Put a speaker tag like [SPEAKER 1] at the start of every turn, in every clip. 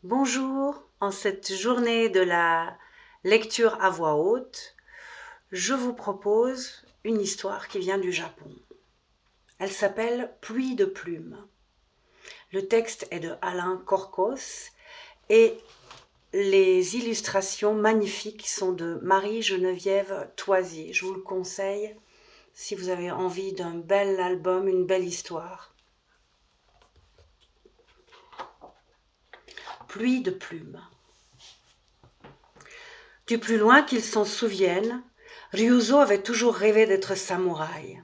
[SPEAKER 1] Bonjour, en cette journée de la lecture à voix haute, je vous propose une histoire qui vient du Japon. Elle s'appelle Pluie de plumes. Le texte est de Alain Corcos et les illustrations magnifiques sont de Marie-Geneviève Toisy. Je vous le conseille si vous avez envie d'un bel album, une belle histoire. Pluie de plumes. Du plus loin qu'il s'en souvienne, Ryuzo avait toujours rêvé d'être samouraï.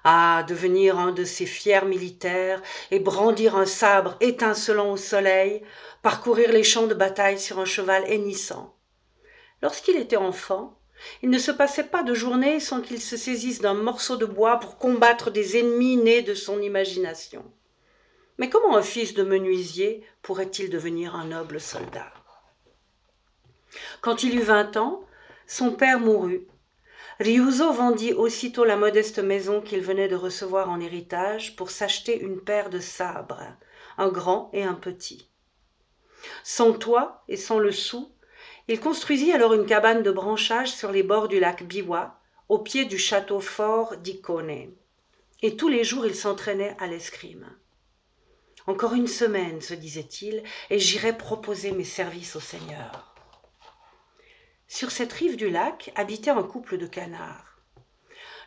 [SPEAKER 1] Ah, devenir un de ces fiers militaires et brandir un sabre étincelant au soleil, parcourir les champs de bataille sur un cheval hennissant. Lorsqu'il était enfant, il ne se passait pas de journée sans qu'il se saisisse d'un morceau de bois pour combattre des ennemis nés de son imagination. Mais comment un fils de menuisier pourrait-il devenir un noble soldat ? Quand il eut 20 ans, son père mourut. Ryuzo vendit aussitôt la modeste maison qu'il venait de recevoir en héritage pour s'acheter une paire de sabres, un grand et un petit. Sans toit et sans le sou, il construisit alors une cabane de branchage sur les bords du lac Biwa, au pied du château fort d'Ikone. Et tous les jours il s'entraînait à l'escrime. Encore une semaine, se disait-il, et j'irai proposer mes services au Seigneur. Sur cette rive du lac habitait un couple de canards.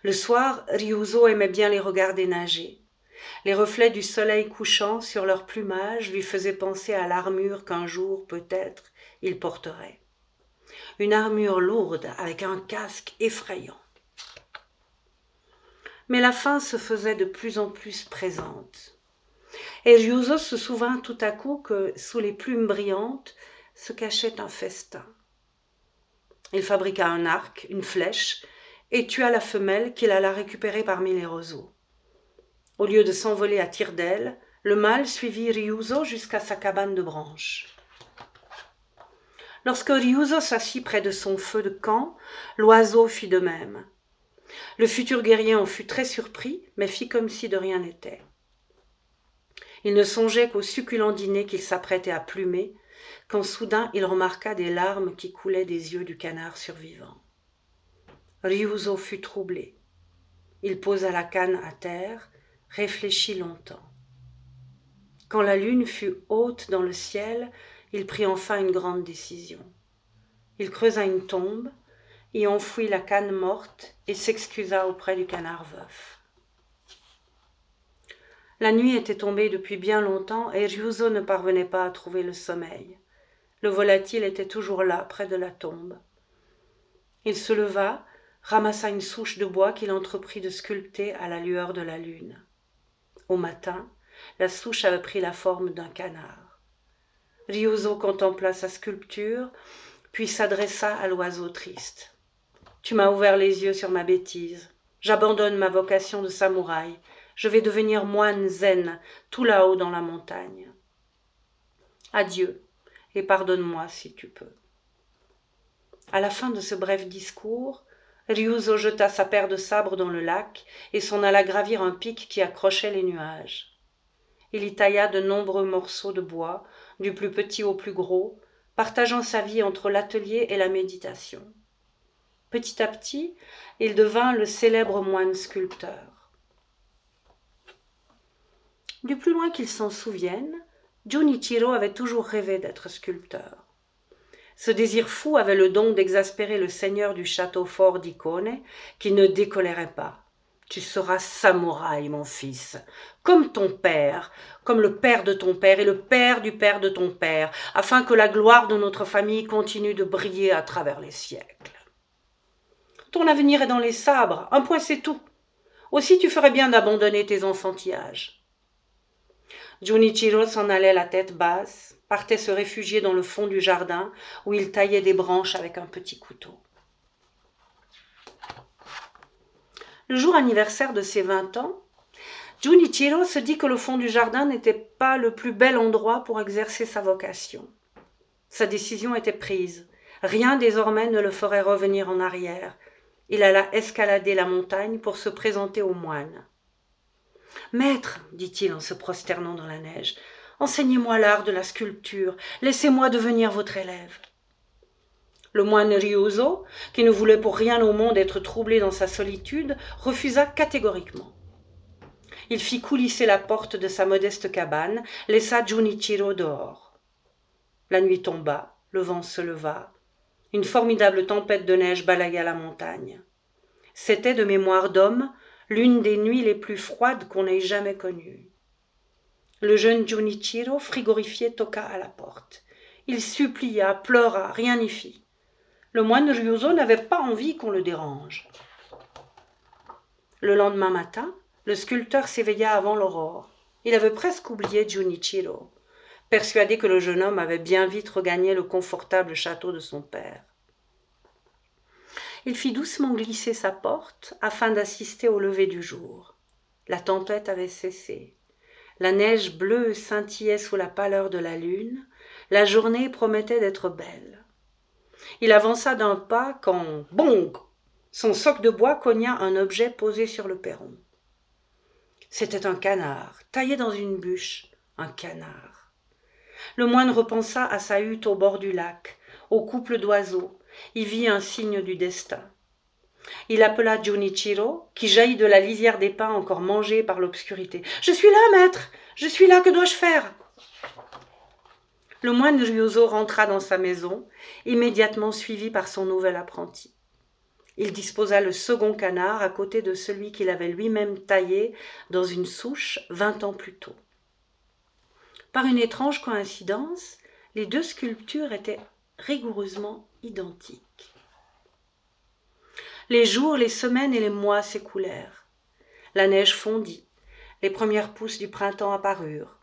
[SPEAKER 1] Le soir, Ryuzo aimait bien les regarder nager. Les reflets du soleil couchant sur leur plumage lui faisaient penser à l'armure qu'un jour, peut-être, il porterait. Une armure lourde avec un casque effrayant. Mais la faim se faisait de plus en plus présente. Et Ryuzo se souvint tout à coup que, sous les plumes brillantes, se cachait un festin. Il fabriqua un arc, une flèche, et tua la femelle qu'il alla récupérer parmi les roseaux. Au lieu de s'envoler à tire-d'aile, le mâle suivit Ryuzo jusqu'à sa cabane de branches. Lorsque Ryuzo s'assit près de son feu de camp, l'oiseau fit de même. Le futur guerrier en fut très surpris, mais fit comme si de rien n'était. Il ne songeait qu'au succulent dîner qu'il s'apprêtait à plumer, quand soudain il remarqua des larmes qui coulaient des yeux du canard survivant. Ryuzo fut troublé. Il posa la canne à terre, réfléchit longtemps. Quand la lune fut haute dans le ciel, il prit enfin une grande décision. Il creusa une tombe, y enfouit la canne morte et s'excusa auprès du canard veuf. La nuit était tombée depuis bien longtemps et Ryuzo ne parvenait pas à trouver le sommeil. Le volatile était toujours là, près de la tombe. Il se leva, ramassa une souche de bois qu'il entreprit de sculpter à la lueur de la lune. Au matin, la souche avait pris la forme d'un canard. Ryuzo contempla sa sculpture, puis s'adressa à l'oiseau triste. « Tu m'as ouvert les yeux sur ma bêtise. J'abandonne ma vocation de samouraï. Je vais devenir moine zen, tout là-haut dans la montagne. Adieu, et pardonne-moi si tu peux. » À la fin de ce bref discours, Ryuzo jeta sa paire de sabres dans le lac et s'en alla gravir un pic qui accrochait les nuages. Il y tailla de nombreux morceaux de bois, du plus petit au plus gros, partageant sa vie entre l'atelier et la méditation. Petit à petit, il devint le célèbre moine sculpteur. Du plus loin qu'il s'en souvienne, Junichiro avait toujours rêvé d'être sculpteur. Ce désir fou avait le don d'exaspérer le seigneur du château fort d'Ikone, qui ne décolérait pas. « Tu seras samouraï, mon fils, comme ton père, comme le père de ton père et le père du père de ton père, afin que la gloire de notre famille continue de briller à travers les siècles. Ton avenir est dans les sabres, un point c'est tout. Aussi tu ferais bien d'abandonner tes enfantillages. » Junichiro s'en allait la tête basse, partait se réfugier dans le fond du jardin où il taillait des branches avec un petit couteau. Le jour anniversaire de ses 20 ans, Junichiro se dit que le fond du jardin n'était pas le plus bel endroit pour exercer sa vocation. Sa décision était prise. Rien désormais ne le ferait revenir en arrière. Il alla escalader la montagne pour se présenter au moine. « Maître, dit-il en se prosternant dans la neige, Enseignez-moi l'art de la sculpture, laissez-moi devenir votre élève. Le moine Ryuzo, qui ne voulait pour rien au monde être troublé dans sa solitude, refusa catégoriquement. Il fit coulisser la porte de sa modeste cabane, laissa Junichiro dehors. La nuit tomba, le vent se leva, une formidable tempête de neige balaya la montagne. C'était, de mémoire d'homme, l'une des nuits les plus froides qu'on ait jamais connues. Le jeune Junichiro, frigorifié, toqua à la porte. Il supplia, pleura, rien n'y fit. Le moine Ryuzo n'avait pas envie qu'on le dérange. Le lendemain matin, le sculpteur s'éveilla avant l'aurore. Il avait presque oublié Junichiro, persuadé que le jeune homme avait bien vite regagné le confortable château de son père. Il fit doucement glisser sa porte afin d'assister au lever du jour. La tempête avait cessé. La neige bleue scintillait sous la pâleur de la lune. La journée promettait d'être belle. Il avança d'un pas quand, bong, son soc de bois cogna un objet posé sur le perron. C'était un canard, taillé dans une bûche, un canard. Le moine repensa à sa hutte au bord du lac, au couple d'oiseaux, y vit un signe du destin. Il appela Junichiro, qui jaillit de la lisière des pins encore mangée par l'obscurité. « Je suis là, maître! Je suis là, que dois-je faire ?» Le moine Ryuzo rentra dans sa maison, immédiatement suivi par son nouvel apprenti. Il disposa le second canard à côté de celui qu'il avait lui-même taillé dans une souche 20 ans plus tôt. Par une étrange coïncidence, les deux sculptures étaient rigoureusement identiques. Les jours, les semaines et les mois s'écoulèrent. La neige fondit, les premières pousses du printemps apparurent.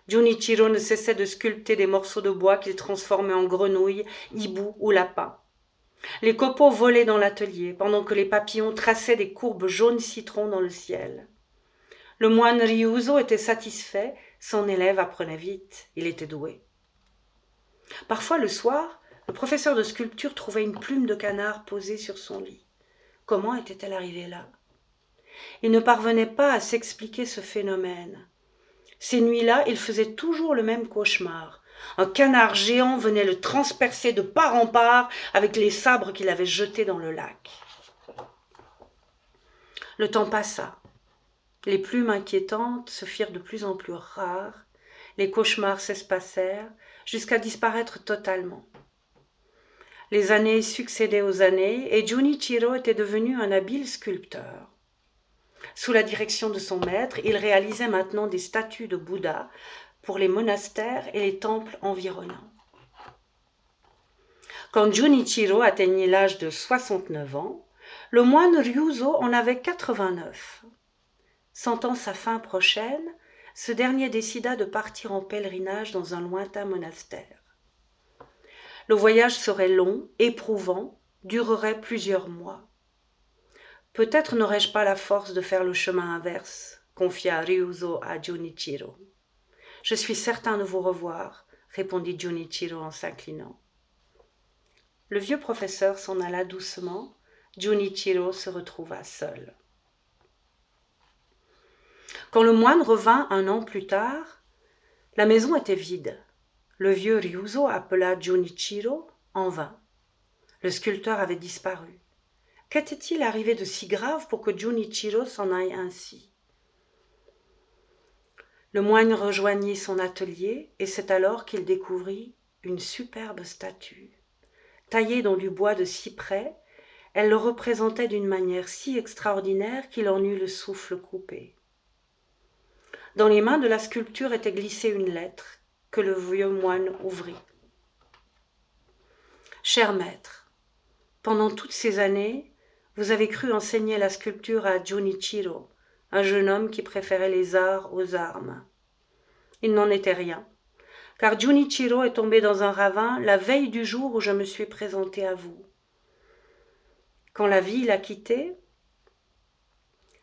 [SPEAKER 1] Junichiro ne cessait de sculpter des morceaux de bois qu'il transformait en grenouilles, hiboux ou lapins. Les copeaux volaient dans l'atelier, pendant que les papillons traçaient des courbes jaunes citron dans le ciel. Le moine Ryuzo était satisfait, son élève apprenait vite, il était doué. Parfois, le soir, le professeur de sculpture trouvait une plume de canard posée sur son lit. Comment était-elle arrivée là? Il ne parvenait pas à s'expliquer ce phénomène. Ces nuits-là, il faisait toujours le même cauchemar. Un canard géant venait le transpercer de part en part avec les sabres qu'il avait jetés dans le lac. Le temps passa. Les plumes inquiétantes se firent de plus en plus rares. Les cauchemars s'espacèrent jusqu'à disparaître totalement. Les années succédaient aux années et Junichiro était devenu un habile sculpteur. Sous la direction de son maître, il réalisait maintenant des statues de Bouddha pour les monastères et les temples environnants. Quand Junichiro atteignit l'âge de 69 ans, le moine Ryuzo en avait 89. Sentant sa fin prochaine, ce dernier décida de partir en pèlerinage dans un lointain monastère. Le voyage serait long, éprouvant, durerait plusieurs mois. Peut-être n'aurais-je pas la force de faire le chemin inverse, confia Ryuzo à Junichiro. Je suis certain de vous revoir, répondit Junichiro en s'inclinant. Le vieux professeur s'en alla doucement. Junichiro se retrouva seul. Quand le moine revint un an plus tard, la maison était vide. Le vieux Ryuzo appela Junichiro en vain. Le sculpteur avait disparu. Qu'était-il arrivé de si grave pour que Junichiro s'en aille ainsi? Le moine rejoignit son atelier et c'est alors qu'il découvrit une superbe statue. Taillée dans du bois de cyprès, elle le représentait d'une manière si extraordinaire qu'il en eut le souffle coupé. Dans les mains de la sculpture était glissée une lettre que le vieux moine ouvrit. « Cher maître, pendant toutes ces années, vous avez cru enseigner la sculpture à Junichiro, un jeune homme qui préférait les arts aux armes. Il n'en était rien, car Junichiro est tombé dans un ravin la veille du jour où je me suis présenté à vous. Quand la vie l'a quitté,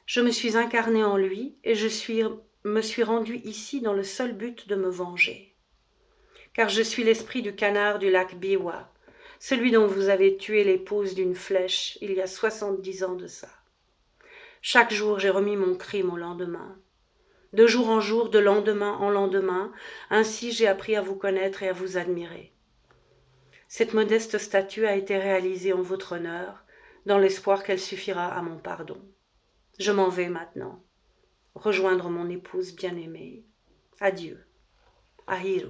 [SPEAKER 1] je me suis incarné en lui et me suis rendu ici dans le seul but de me venger. Car je suis l'esprit du canard du lac Biwa, celui dont vous avez tué l'épouse d'une flèche il y a 70 ans de ça. Chaque jour, j'ai remis mon crime au lendemain. De jour en jour, de lendemain en lendemain, ainsi j'ai appris à vous connaître et à vous admirer. Cette modeste statue a été réalisée en votre honneur, dans l'espoir qu'elle suffira à mon pardon. Je m'en vais maintenant, rejoindre mon épouse bien-aimée. Adieu. Ahiru.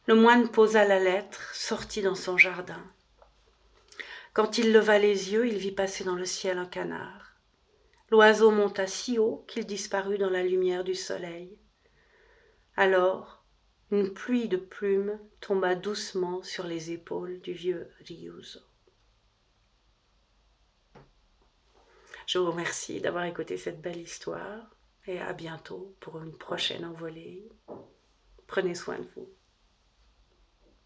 [SPEAKER 1] Le moine posa la lettre, sortit dans son jardin. Quand il leva les yeux, il vit passer dans le ciel un canard. L'oiseau monta si haut qu'il disparut dans la lumière du soleil. Alors, une pluie de plumes tomba doucement sur les épaules du vieux Ryuzo. Je vous remercie d'avoir écouté cette belle histoire et à bientôt pour une prochaine envolée. Prenez soin de vous.